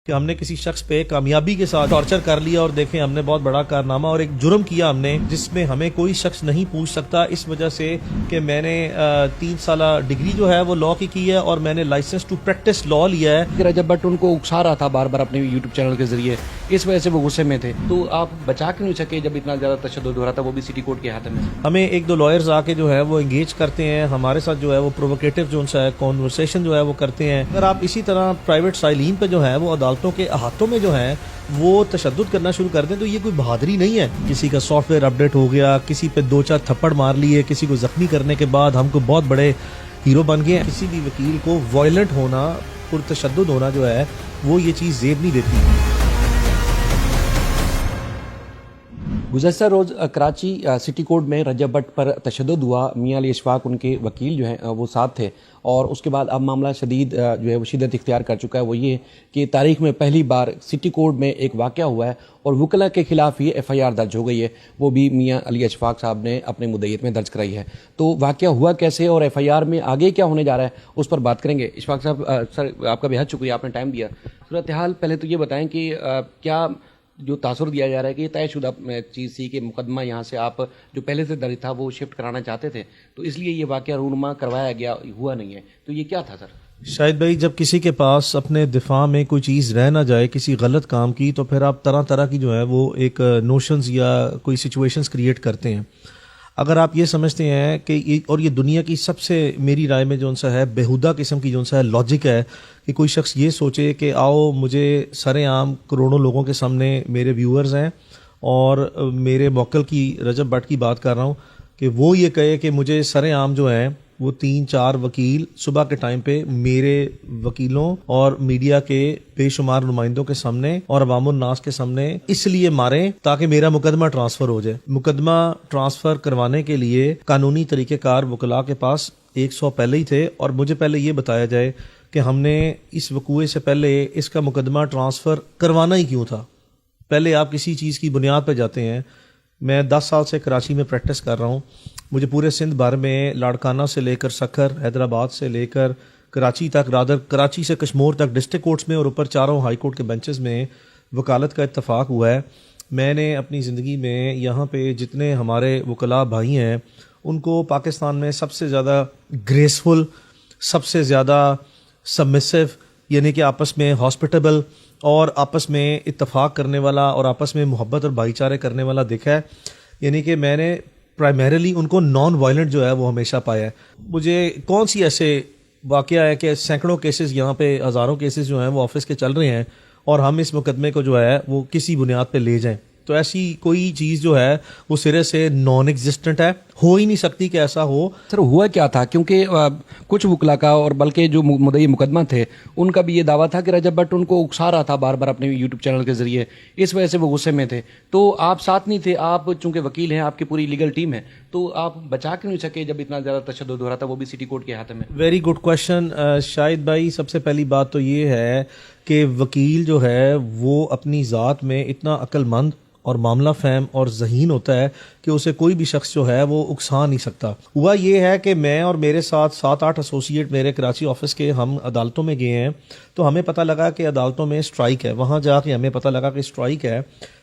कि हमने किसी शख्स पे कामयाबी के साथ टॉर्चर कर लिया और देखें हमने बहुत बड़ा कारनामा और एक जुर्म किया हमने जिसमें हमें कोई शख्स नहीं पूछ सकता इस वजह से कि मैंने 3 साल डिग्री जो है वो लॉ की है और मैंने लाइसेंस टू प्रैक्टिस लॉ लिया है। रजब भट्ट उनको उकसा रहा था बार बार अपने यूट्यूब चैनल के जरिए, इस वजह से वो गुस्से में थे। तो आप बचा क्यों नहीं सके जब इतना ज्यादा तशद्दुद हो रहा था, वो भी सिटी कोर्ट के हाथ में? हमें 1-2 लॉयर्स आके जो है वो एंगेज करते हैं हमारे साथ, जो है वो प्रोवोकेटिव जो है कॉन्वर्सेशन जो है वो करते हैं। अगर आप इसी तरह प्राइवेट साइलिन पे जो है वो अदालतों के अहातों में जो है वो तशद्दुद करना शुरू कर दें तो ये कोई बहादुरी नहीं है। किसी का सॉफ्टवेयर अपडेट हो गया, किसी पे 2-4 थप्पड़ मार लिए, किसी को जख्मी करने के बाद हमको बहुत बड़े हीरो बन गए। किसी भी वकील को वायलेंट होना, पुरतशद्दुद होना जो है वो ये चीज़ जेब नहीं देती। गुज़श्ता रोज़ कराची सिटी कोर्ट में रजब भट्ट पर तशद्दुद हुआ। मियां अली इशफाक उनके वकील जो हैं वो साथ थे और उसके बाद अब मामला शदीद जो है वो शिद्दत इख्तियार कर चुका है। वो ये कि तारीख में पहली बार सिटी कोर्ट में एक वाक़या हुआ है और वकला के खिलाफ ये FIR दर्ज हो गई है, वो भी मियां अली इशफाक साहब ने अपने मुद्दईयत में दर्ज कराई है। तो वाक़या हुआ कैसे और FIR में आगे क्या होने जा रहा है उस पर बात करेंगे। इशफाक साहब, सर आपका बेहद शुक्रिया, आपने टाइम दिया। सूरत हाल पहले तो ये बताएं कि क्या जो तासुर दिया जा रहा है कि ये तयशुदा चीज़ थी कि मुकदमा यहाँ से आप जो पहले से दर्ज था वो शिफ्ट कराना चाहते थे, तो इसलिए ये वाक़या रूनुमा करवाया गया, हुआ नहीं है, तो ये क्या था सर? शायद भाई, जब किसी के पास अपने दिफा में कोई चीज़ रह ना जाए किसी गलत काम की, तो फिर आप तरह तरह की जो है वो एक नोशंस या कोई सिचुएशंस क्रिएट करते हैं। अगर आप ये समझते हैं कि ये दुनिया की सबसे, मेरी राय में जो सा है, बेहुदा किस्म की जो सा है लॉजिक है कि कोई शख्स ये सोचे कि आओ मुझे सरेआम करोड़ों लोगों के सामने, मेरे व्यूअर्स हैं और मेरे मौक्कल की, रजब भट्ट की बात कर रहा हूँ, कि वो ये कहे कि मुझे सरेआम जो है वो 3-4 वकील सुबह के टाइम पे मेरे वकीलों और मीडिया के बेशुमार नुमाइंदों के सामने और अवामुन नास के सामने इसलिए मारें ताकि मेरा मुकदमा ट्रांसफर हो जाए। मुकदमा ट्रांसफर करवाने के लिए कानूनी तरीक़ेकार वकला के पास 100 पहले ही थे और मुझे पहले ये बताया जाए कि हमने इस वकूए से पहले इसका मुकदमा ट्रांसफर करवाना ही क्यों था। पहले आप किसी चीज़ की बुनियाद पर जाते हैं। मैं 10 साल से कराची में प्रैक्टिस कर रहा हूँ। मुझे पूरे सिंध भर में लाड़काना से लेकर सखर, हैदराबाद से लेकर कराची तक, रादर कराची से कश्मीर तक डिस्ट्रिक्ट कोर्ट्स में और ऊपर चारों हाई कोर्ट के बेंचेस में वकालत का इत्तफाक हुआ है। मैंने अपनी ज़िंदगी में यहाँ पे जितने हमारे वकला भाई हैं उनको पाकिस्तान में सबसे ज़्यादा ग्रेसफुल, सबसे ज़्यादा सबमिसिव, यानी कि आपस में हॉस्पिटेबल और आपस में इत्तफाक करने वाला और आपस में मोहब्बत और भाईचारे करने वाला देखा है। यानी कि मैंने प्राइमरीली उनको नॉन वायलेंट जो है वो हमेशा पाया है। मुझे कौन सी ऐसे वाक़या है कि सैकड़ों केसेस, यहाँ पे हज़ारों केसेस जो हैं वो ऑफिस के चल रहे हैं और हम इस मुकदमे को जो है वो किसी बुनियाद पे ले जाएं, तो ऐसी कोई चीज़ जो है वो सिरे से नॉन एग्जिस्टेंट है, हो ही नहीं सकती कि ऐसा हो। सर हुआ क्या था? क्योंकि कुछ वकला का और बल्कि जो मुद्दई मुकदमा थे उनका भी ये दावा था कि रजब भट्ट उनको उकसा रहा था बार बार अपने यूट्यूब चैनल के जरिए, इस वजह से वो गुस्से में थे। तो आप साथ नहीं थे, आप चूंकि वकील हैं, आपकी पूरी लीगल टीम है, तो आप बचा क्यों नहीं सके जब इतना ज़्यादा तशद्दुद हो रहा था, वो भी सिटी कोर्ट के हाथ में? वेरी गुड क्वेश्चन शाहिद भाई। सबसे पहली बात तो ये है कि वकील जो है वो अपनी ज़ात में इतना अक्लमंद और मामला फहम और ज़हीन होता है कि उसे कोई भी शख्स जो है वो उकसा नहीं सकता। हुआ ये है कि मैं और मेरे साथ 7-8 एसोसिएट मेरे कराची ऑफिस के, हम अदालतों में गए हैं तो हमें पता लगा कि अदालतों में स्ट्राइक है। वहाँ जाके हमें पता लगा कि स्ट्राइक है।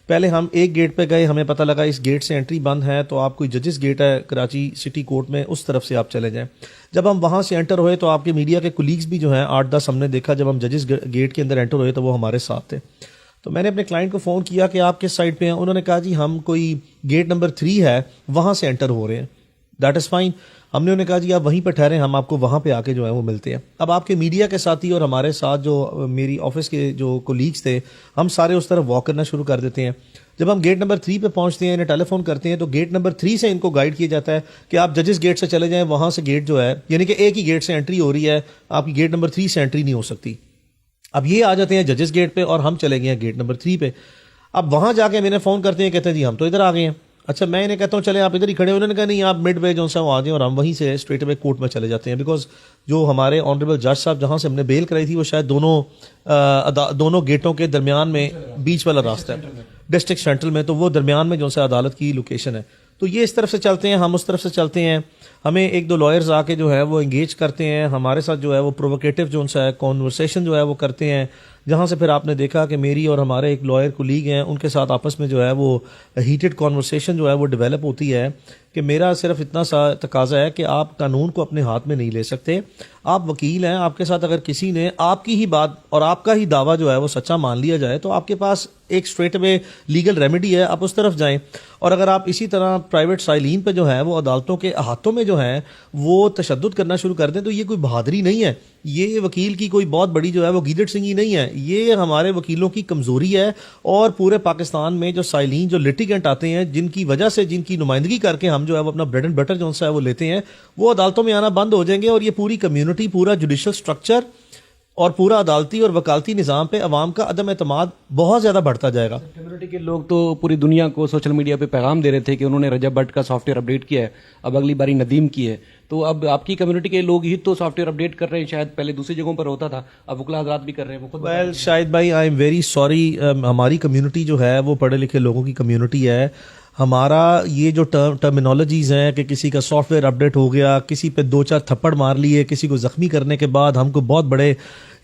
पहले हम एक गेट पे गए, हमें पता लगा इस गेट से एंट्री बंद है, तो आप कोई जजेस गेट है कराची सिटी कोर्ट में, उस तरफ से आप चले जाएं। जब हम वहाँ से एंटर हुए तो आपके मीडिया के कुलीग्स भी जो हैं 8-10 हमने देखा, जब हम जजेस गेट के अंदर एंटर हुए तो वो हमारे साथ थे। तो मैंने अपने क्लाइंट को फ़ोन किया कि आप किस साइड पे हैं। उन्होंने कहा जी हम कोई गेट नंबर 3 है वहाँ से एंटर हो रहे हैं। That is fine. हमने उन्हें कहा जी आप वहीं पर ठहरें, हम आपको वहाँ पे आके जो है वो मिलते हैं। अब आपके मीडिया के साथी और हमारे साथ जो मेरी ऑफिस के जो कोलीग्स थे, हम सारे उस तरफ वॉक करना शुरू कर देते हैं। जब हम गेट नंबर 3 पे पहुँचते हैं, इन्हें टेलीफोन करते हैं, तो गेट नंबर 3 से इनको गाइड किया जाता है कि आप जजेस गेट से चले जाएँ, वहाँ से गेट जो है, यानी कि एक ही गेट से एंट्री हो रही है, आपकी गेट नंबर 3 से एंट्री नहीं हो सकती। अब ये आ जाते हैं जजेस गेट पे और हम चले गए हैं गेट नंबर 3 पे। अब वहाँ जाके मैंने फ़ोन करते हैं, कहते हैं जी हम तो इधर आ गए हैं। अच्छा, मैं इन्हें कहता हूँ चले आप इधर ही खड़े हो। उन्होंने कहा नहीं, आप मिड वे जो सा वो आ जाए और हम वहीं से स्ट्रेट अवे कोर्ट में चले जाते हैं। बिकॉज जो हमारे ऑनरेबल जज साहब जहाँ से हमने बेल कराई थी वो शायद दोनों गेटों के दरमियान में बीच वाला रास्ता है, डिस्ट्रिक्ट सेंट्रल में, तो वो दरमियान में जो सा अदालत की लोकेशन है। तो ये इस तरफ से चलते हैं, हम उस तरफ से चलते हैं। हमें 1-2 लॉयर्स आके जो है वो एंगेज करते हैं हमारे साथ, जो है वो प्रोवोकेटिव जो है कॉन्वर्सेशन जो है वो करते हैं जहाँ से फिर आपने देखा कि मेरी और हमारे एक लॉयर कोलीग हैं उनके साथ आपस में जो है वो हीटेड कॉन्वर्सेशन जो है वो डेवलप होती है कि मेरा सिर्फ इतना सा तकाजा है कि आप कानून को अपने हाथ में नहीं ले सकते। आप वकील हैं, आपके साथ अगर किसी ने आपकी ही बात और आपका ही दावा जो है वो सच्चा मान लिया जाए तो आपके पास एक स्ट्रेट वे लीगल रेमेडी है, आप उस तरफ जाएं। और अगर आप इसी तरह प्राइवेट साइलिन पे जो है वो अदालतों के अहातों में जो है वो तशद्दुद करना शुरू कर दें तो ये कोई बहादुरी नहीं है, ये वकील की कोई बहुत बड़ी जो है वो गीदड़ सिंगी नहीं है, ये हमारे वकीलों की कमज़ोरी है। और पूरे पाकिस्तान में जो साइलिन जो लिटिगेंट आते हैं जिनकी वजह से जिनकी नुमाइंदगी करके हम जो है वो अपना ब्रेड एंड बटर जो सा है वो लेते हैं, वो अदालतों में आना बंद हो जाएंगे और ये पूरी कम्युनिटी, पूरा जुडिशल स्ट्रक्चर और पूरा अदालती और वकालती निज़ाम पे अवाम का अदम एतमाद बहुत ज़्यादा बढ़ता जाएगा। कम्युनिटी के लोग तो पूरी दुनिया को सोशल मीडिया पे पैगाम दे रहे थे कि उन्होंने रजब भट्ट का सॉफ्टवेयर अपडेट किया है, अब अगली बारी नदीम की है। तो अब आपकी कम्युनिटी के लोग ही तो सॉफ्टवेयर अपडेट कर रहे हैं, शायद पहले दूसरी जगहों पर होता था, अब वकला हज़रात भी कर रहे हैं। वो खुद वेल शाहिद भाई, आई एम वेरी सॉरी, हमारी कम्युनिटी जो है वो पढ़े लिखे लोगों की कम्युनिटी है। हमारा ये जो टर्मिनोलॉजीज़ हैं कि किसी का सॉफ्टवेयर अपडेट हो गया, किसी पे 2-4 थप्पड़ मार लिए, किसी को ज़ख्मी करने के बाद हमको बहुत बड़े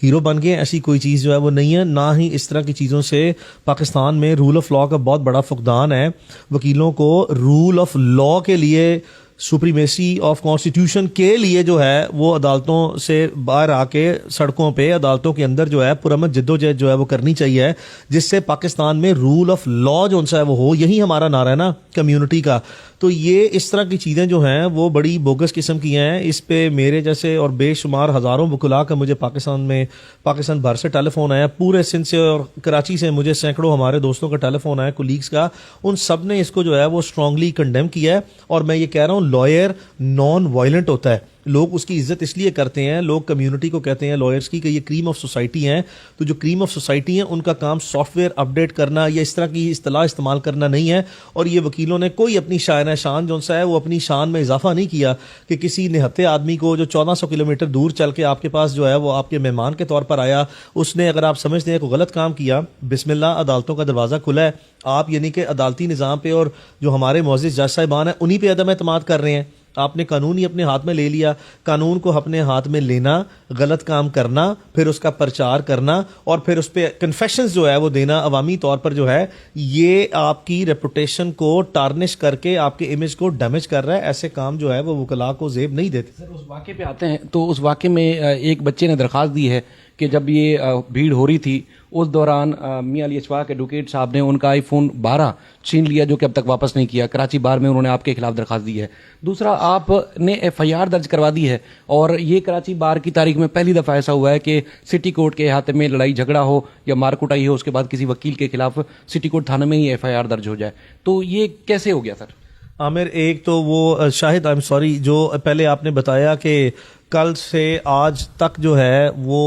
हीरो बन गए, ऐसी कोई चीज़ जो है वो नहीं है। ना ही इस तरह की चीज़ों से पाकिस्तान में रूल ऑफ लॉ का बहुत बड़ा फुकदान है। वकीलों को रूल ऑफ लॉ के लिए, सुप्रीमेसी ऑफ कॉन्स्टिट्यूशन के लिए जो है वो अदालतों से बाहर आके सड़कों पे, अदालतों के अंदर जो है पुरअमन जद्दोजहद जो है वो करनी चाहिए, जिससे पाकिस्तान में रूल ऑफ लॉ जो उनसा है वो हो। यही हमारा नारा है ना कम्युनिटी का। तो ये इस तरह की चीज़ें जो हैं वो बड़ी बोगस किस्म की हैं। इस पे मेरे जैसे और बेशुमार हज़ारों वकुला का मुझे पाकिस्तान भर से टेलीफोन आया, पूरे सिंध से और कराची से मुझे सैकड़ों हमारे दोस्तों का टेलीफोन आया, कोलीग्स का। उन सब ने इसको जो है वो स्ट्रांगली कंडेम किया है। और मैं ये कह रहा हूँ, लॉयर नॉन वायलेंट होता है, लोग उसकी इज्जत इसलिए करते हैं, लोग कम्युनिटी को कहते हैं लॉयर्स की कि ये क्रीम ऑफ सोसाइटी हैं। तो जो क्रीम ऑफ सोसाइटी हैं उनका काम सॉफ्टवेयर अपडेट करना या इस तरह की इस्तेलाह इस्तेमाल करना नहीं है। और ये वकीलों ने कोई अपनी शान जो सा है वो अपनी शान में इजाफा नहीं किया कि किसी निहत्ते आदमी को जो 1400 किलोमीटर दूर चल के आपके पास जो है वो आपके मेहमान के तौर पर आया, उसने, अगर आप समझते हैं कोई गलत काम किया, बिस्मिल्लाह, अदालतों का दरवाज़ा खुला है। आप यानी कि अदालती निज़ाम पे और जो हमारे मोअज़्ज़िज़ जज साहिबान हैं उन्हीं पे अदम एतमाद कर रहे हैं। आपने कानून ही अपने हाथ में ले लिया। कानून को अपने हाथ में लेना, गलत काम करना, फिर उसका प्रचार करना और फिर उस पर कन्फेशंस जो है वो देना अवामी तौर पर जो है, ये आपकी रेपुटेशन को टार्निश करके आपके इमेज को डैमेज कर रहा है। ऐसे काम जो है वो वकला को जेब नहीं देते। सर, उस वाक़े पे आते हैं तो उस वाक़े में एक बच्चे ने दरख्वास्त दी है कि जब ये भीड़ हो रही थी उस दौरान मियां अली अशफाक एडवोकेट साहब ने उनका आईफोन 12 छीन लिया, जो कि अब तक वापस नहीं किया। कराची बार में उन्होंने आपके खिलाफ दरख्वास्त दी है। दूसरा, आपने FIR दर्ज करवा दी है और ये कराची बार की तारीख में पहली दफ़ा ऐसा हुआ है कि सिटी कोर्ट के अहाते में लड़ाई झगड़ा हो या मारकुटाई हो, उसके बाद किसी वकील के खिलाफ सिटी कोर्ट थाने में ही FIR दर्ज हो जाए। तो ये कैसे हो गया सर? आमिर, एक तो वो शाहिद, आई एम सॉरी, जो पहले आपने बताया कि कल से आज तक जो है वो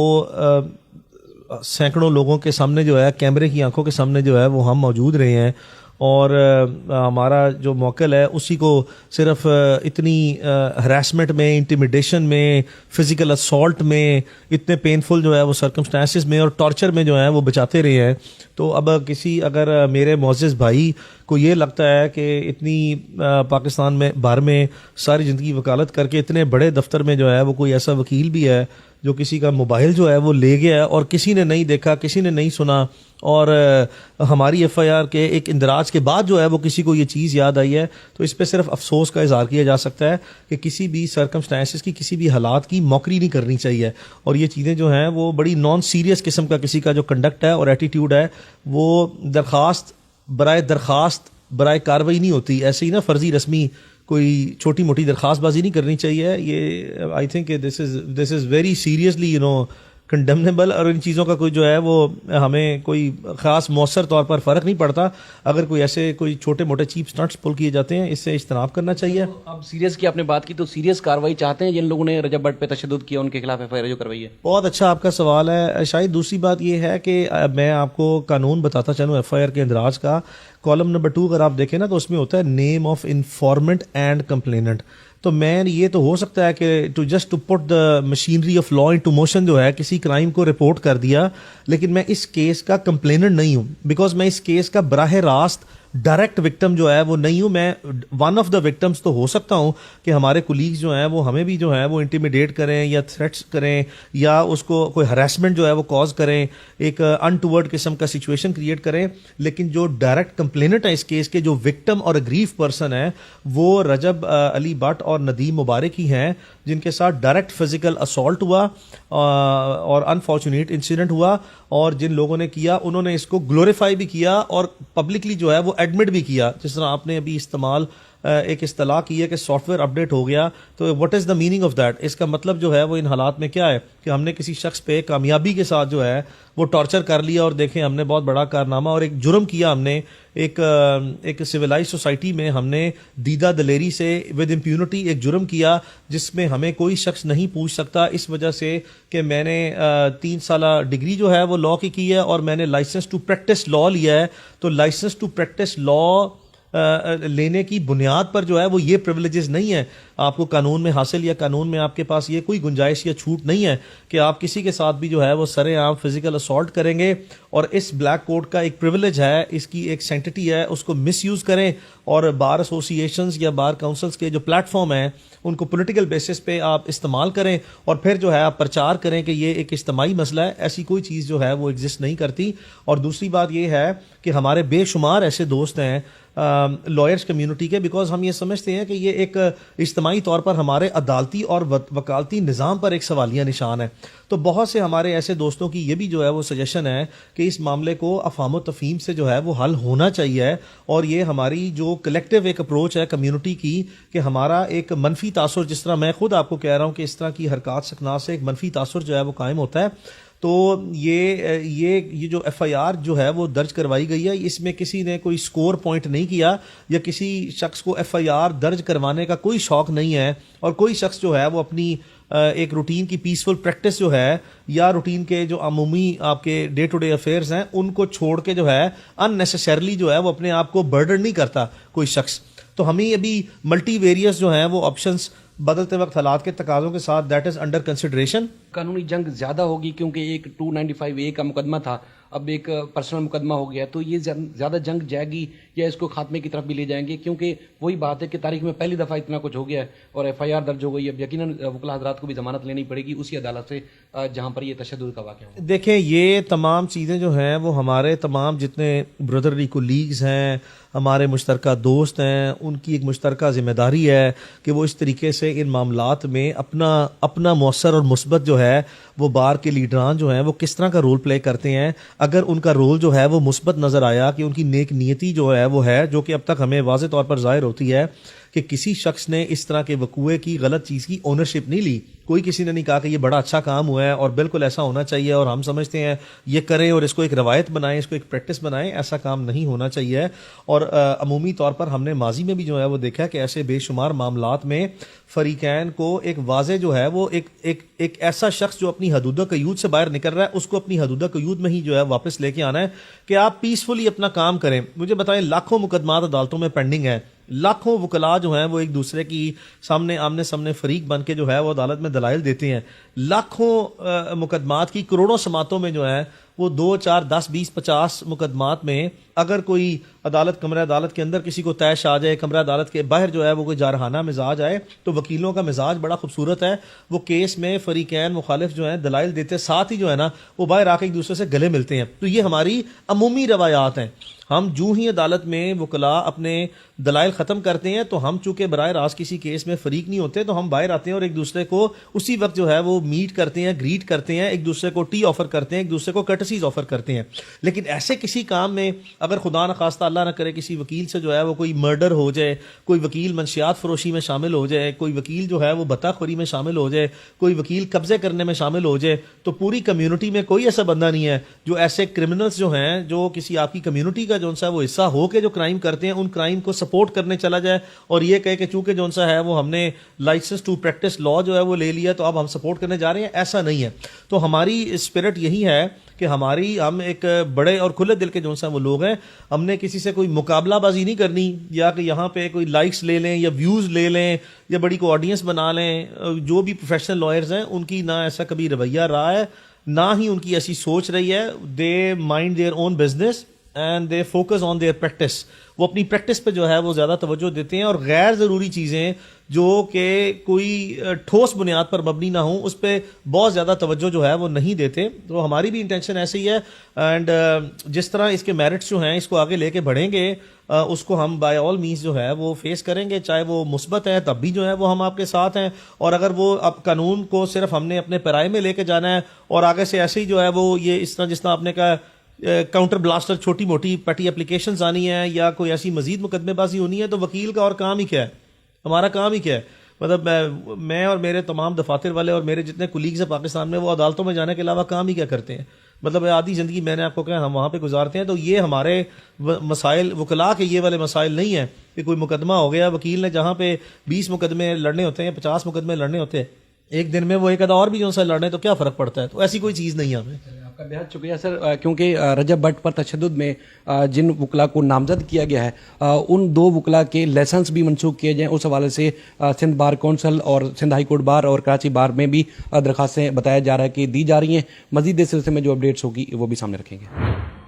सैकड़ों लोगों के सामने जो है, कैमरे की आंखों के सामने जो है वो हम मौजूद रहे हैं और हमारा जो मौक़िल है उसी को सिर्फ इतनी हरासमेंट में, इंटिमिडेशन में, फ़िज़िकल असॉल्ट में, इतने पेनफुल जो है वो सर्कमस्टांसिस में और टॉर्चर में जो है वो बचाते रहे हैं। तो अब अगर मेरे मोअज़्ज़िज़ भाई को ये लगता है कि इतनी पाकिस्तान में भर में सारी ज़िंदगी वकालत करके इतने बड़े दफ्तर में जो है वो कोई ऐसा वकील भी है जो किसी का मोबाइल जो है वो ले गया और किसी ने नहीं देखा, किसी ने नहीं सुना, और हमारी FIR के एक इंदराज के बाद जो है वो किसी को ये चीज़ याद आई है, तो इस पर सिर्फ अफसोस का इजहार किया जा सकता है कि किसी भी सर्कमस्टांसिस की, किसी भी हालात की मौकरी नहीं करनी चाहिए। और ये चीज़ें जो हैं वो बड़ी नॉन सीरियस किस्म का किसी का जो कंडक्ट है और एटीट्यूड है, वो दरखास्त बराए कार्रवाई नहीं होती। ऐसे ही ना फर्जी रस्मी कोई छोटी मोटी दरख्वास्तबाजी नहीं करनी चाहिए। ये I think this is very seriously condemnable. और इन चीज़ों का कोई जो है वो हमें कोई ख़ास मौसर तौर पर फ़र्क नहीं पड़ता। अगर कोई ऐसे कोई छोटे मोटे चीप स्टंट्स पुल किए जाते हैं, इससे इज्तनाब करना चाहिए। तो अब सीरियस की आपने बात की, तो सीरियस कार्रवाई चाहते हैं जिन लोगों ने रजब भट्ट पे तशद्दुद किया उनके खिलाफ FIR जो करवाई है? बहुत अच्छा आपका सवाल है। शायद दूसरी बात ये है कि मैं आपको कानून बताता चलूँ FIR के इंदराज का। कॉलम नंबर 2 अगर आप देखें ना तो उसमें होता है name of informant and complainant. तो मैं ये तो हो सकता है कि to put the machinery of law into motion जो है, किसी क्राइम को रिपोर्ट कर दिया, लेकिन मैं इस केस का कंप्लेनेंट नहीं हूँ, बिकॉज मैं इस केस का बराह रास्त डायरेक्ट विक्टिम जो है वो नहीं हूं मैं, वन ऑफ द विक्टिम्स तो हो सकता हूं कि हमारे कुलीग्स जो हैं वो हमें भी जो है वो इंटिमिडेट करें या थ्रेट्स करें या उसको कोई हरासमेंट जो है वो कॉज करें, एक अनटूवर्ड किस्म का सिचुएशन क्रिएट करें। लेकिन जो डायरेक्ट कंप्लेनेंट है इस केस के, जो विक्टिम और अग्रीव पर्सन है, वो रजब अली भट्ट और नदीम मुबारक ही हैं, जिनके साथ डायरेक्ट फिजिकल असॉल्ट हुआ और अनफॉर्चुनेट इंसिडेंट हुआ। और जिन लोगों ने किया उन्होंने इसको ग्लोरीफाई भी किया और पब्लिकली जो है वो एडमिट भी किया। जिस तरह आपने अभी एक इस्तेलाह की है कि सॉफ्टवेयर अपडेट हो गया, तो what is the meaning of that? इसका मतलब जो है वो इन हालात में क्या है कि हमने किसी शख्स पे कामयाबी के साथ जो है वो टॉर्चर कर लिया और देखें हमने बहुत बड़ा कारनामा और एक जुर्म किया। हमने एक सिविलाइज सोसाइटी में हमने दीदा दलेरी से विद इम्प्यूनिटी एक जुर्म किया जिसमें हमें कोई शख्स नहीं पूछ सकता, इस वजह से कि मैंने 3 साल डिग्री जो है वो लॉ की है और मैंने लाइसेंस टू प्रैक्टिस लॉ लिया है। तो लाइसेंस टू प्रैक्टिस लॉ लेने की बुनियाद पर जो है वो ये प्रिविलेजेस नहीं है आपको कानून में हासिल, या कानून में आपके पास ये कोई गुंजाइश या छूट नहीं है कि आप किसी के साथ भी जो है वो सरेआम फिजिकल असॉल्ट करेंगे। और इस ब्लैक कोड का एक प्रिविलेज है, इसकी एक सेंटिटी है, उसको मिसयूज करें और बार एसोसिएशंस या बार काउंसिल्स के जो प्लेटफॉर्म हैं उनको पॉलिटिकल बेसिस पे आप इस्तेमाल करें और फिर जो है आप प्रचार करें कि ये एक इज्तिमाई मसला है। ऐसी कोई चीज़ जो है वो एग्जिस्ट नहीं करती। और दूसरी बात ये है कि हमारे बेशुमार ऐसे दोस्त हैं लॉयर्स कम्युनिटी के, बिकॉज हम ये समझते हैं कि ये एक इज्तिमाई तौर पर हमारे अदालती और वकालती निज़ाम पर एक सवालिया निशान है। तो बहुत से हमारे ऐसे दोस्तों की ये भी जो है वो सजेशन है कि इस मामले को अफ़ाम व तफ़हीम से जो है वो हल होना चाहिए। और ये हमारी जो कलेक्टिव एक अप्रोच है कम्युनिटी की कि हमारा एक मनफी तासुर, जिस तरह मैं खुद आपको कह रहा हूँ कि इस तरह की हरकत सकनात से एक मनफी तासुर जो है वो कायम होता है। तो ये जो एफआईआर जो है वो दर्ज करवाई गई है, इसमें किसी ने कोई स्कोर पॉइंट नहीं किया या किसी शख्स को एफआईआर दर्ज करवाने का कोई शौक नहीं है। और कोई शख्स जो है वो अपनी एक रूटीन की पीसफुल प्रैक्टिस जो है या रूटीन के जो अमूमी आपके डे टू डे अफेयर्स हैं उनको छोड़ के जो है अननेसेसरली जो है वो अपने आप को बर्डन नहीं करता कोई शख्स। तो हमें अभी मल्टी वेरियस जो हैं वो ऑप्शंस बदलते वक्त हालात के तकाज़ों के साथ दैट इज़ अंडर कंसिडरेशन। कानूनी जंग ज़्यादा होगी क्योंकि एक 295A का मुकदमा था, अब एक पर्सनल मुकदमा हो गया, तो ये ज़्यादा जंग जाएगी या इसको खात्मे की तरफ भी ले जाएंगे? क्योंकि वही बात है कि तारीख में पहली दफ़ा इतना कुछ हो गया है और एफआईआर दर्ज हो गई। अब यकीनन वकला हज़रात को भी जमानत लेनी पड़ेगी उसी अदालत से जहाँ पर ये तशद्दुद का वाक़या हो। देखें, ये तमाम चीज़ें जो हैं वो हमारे तमाम जितने ब्रदरली कोलीग्स हैं, हमारे मुश्तरका दोस्त हैं, उनकी एक मुश्तरका ज़िम्मेदारी है कि वो इस तरीके से इन मामलात में अपना मौसर और मुस्बत जो है वो बार के लीडरान जो हैं वो किस तरह का रोल प्ले करते हैं। अगर उनका रोल जो है वो मुस्बत नज़र आया कि उनकी नेक नीयती जो है वो है, जो कि अब तक हमें वाज़े तौर पर ज़ाहिर होती है कि किसी शख्स ने इस तरह के वकूए की गलत चीज़ की ओनरशिप नहीं ली, कोई किसी ने नहीं कहा कि ये बड़ा अच्छा काम हुआ है और बिल्कुल ऐसा होना चाहिए और हम समझते हैं ये करें और इसको एक रवायत बनाएं, इसको एक प्रैक्टिस बनाएं, ऐसा काम नहीं होना चाहिए। और अमूमी तौर पर हमने माजी में भी जो है वो देखा कि ऐसे बेशुमार मामलात में फरीकैन को एक वाजे जो है वो एक ऐसा शख्स जो अपनी हदूद क़यूद से बाहर निकल रहा है उसको अपनी हदूद क़यूद में ही जो है वापस लेके आना है कि आप पीसफुली अपना काम करें। मुझे बताएं, लाखों मुकदमात अदालतों में पेंडिंग है, लाखों वकला जो हैं वो एक दूसरे की सामने आमने सामने फरीक बन के जो है वो अदालत में दलाइल देते हैं। लाखों मुकदमात की करोड़ों समातों में जो है वो 2, 4, 10, 20, 50 मुकदमात में अगर कोई कमरा अदालत के अंदर किसी को तैश आ जाए, कमरा अदालत के बाहर जो है वो कोई जारहाना मिजाज आए, तो वकीलों का मिजाज बड़ा खूबसूरत है। वो केस में फरीकैन मुखालिफ जो है दलाइल देते, साथ ही जो है ना वो बाहर आके एक दूसरे से गले मिलते हैं। तो ये हमारी अमूमी रवायात हैं। हम जूं ही अदालत में वकला अपने दलाइल ख़त्म करते हैं तो हम चूंकि बराह रास्त किसी केस में फरीक नहीं होते, तो हम बाहर आते हैं और एक दूसरे को उसी वक्त जो है वो मीट करते हैं, ग्रीट करते हैं, एक दूसरे को टी ऑफर करते हैं, एक दूसरे को कर्टसीज ऑफर करते हैं। लेकिन ऐसे किसी काम में अगर खुदा न खास्ता अल्लाह न करे किसी वकील से जो है वो कोई मर्डर हो जाए, कोई वकील मंशियात फरोशी में शामिल हो जाए, कोई वकील जो है वो बत्ताखोरी में शामिल हो जाए, कोई वकील कब्जे करने में शामिल हो जाए, तो पूरी कम्युनिटी में कोई ऐसा बंदा नहीं है जो ऐसे क्रिमिनल्स जो हैं, जो किसी आपकी कम्युनिटी का जो सा वो हिस्सा हो के जो क्राइम करते हैं, उन क्राइम को सपोर्ट करने चला जाए और ये कहे कि चूंकि जो सा है वो हमने लाइसेंस टू प्रैक्टिस लॉ जो है वो ले लिया तो अब हम सपोर्ट करने जा रहे हैं। ऐसा नहीं है। तो हमारी स्पिरिट यही है कि हम एक बड़े और खुले दिल के जो सा वो लोग हैं, हमने किसी से कोई मुकाबलाबाजी नहीं करनी या कि यहाँ पे कोई लाइक्स ले लें या व्यूज़ ले लें या बड़ी को ऑडियंस बना लें। जो भी प्रोफेशनल लॉयर्स हैं उनकी ना ऐसा कभी रवैया रहा है, ना ही उनकी ऐसी सोच रही है। They mind their own business and they focus on their practice. वो अपनी प्रैक्टिस पे जो है वो ज़्यादा तवज्जो देते हैं, और गैर ज़रूरी चीज़ें जो कि कोई ठोस बुनियाद पर मबनी ना हो उस पर बहुत ज़्यादा तवज्जो जो है वो नहीं देते। तो हमारी भी इंटेंशन ऐसे ही है, एंड जिस तरह इसके मेरिट्स जो हैं इसको आगे लेके बढ़ेंगे, उसको हम बाय ऑल मीन्स जो है वो फेस करेंगे, चाहे वो मुस्बत है तब भी जो है वो हम आपके साथ हैं। और अगर वो अब कानून को सिर्फ हमने अपने पराये में लेके जाना है और आगे से ऐसे ही जो है वो ये इस तरह जिस तरह आपने कहा काउंटर ब्लास्टर छोटी मोटी पेटी एप्लीकेशंस आनी है या कोई ऐसी मजीद मुकदमेबाजी होनी है, तो वकील का और काम ही क्या है, हमारा काम ही क्या है। मतलब मैं और मेरे तमाम दफातर वाले और मेरे जितने कुलीग्स हैं पाकिस्तान में, वो अदालतों में जाने के अलावा काम ही क्या करते हैं। मतलब आधी ज़िंदगी मैंने आपको कहा हम वहाँ पे गुजारते हैं। तो ये हमारे मसाइल वकला के ये वाले मसाइल नहीं है कि कोई मुकदमा हो गया, वकील ने जहाँ पे 20 मुकदमे लड़ने होते हैं, 50 मुकदमे लड़ने होते हैं एक दिन में, वो एक आधा और भी जो सा लड़ने, तो क्या फ़र्क पड़ता है। तो ऐसी कोई चीज़ नहीं है हमें। आपका बेहद शुक्रिया सर, क्योंकि रजब भट्ट पर तशद्दुद में जिन वकला को नामजद किया गया है उन 2 वकला के लाइसेंस भी मनसूख किए जाएँ, उस हवाले से सिंध बार कौंसल और सिंध हाई कोर्ट बार और कराची बार में भी दरख्वास्तें बताया जा रहा है कि दी जा रही हैं। मज़ीद इस सिलसिले में जो अपडेट्स होगी वो भी सामने रखेंगे।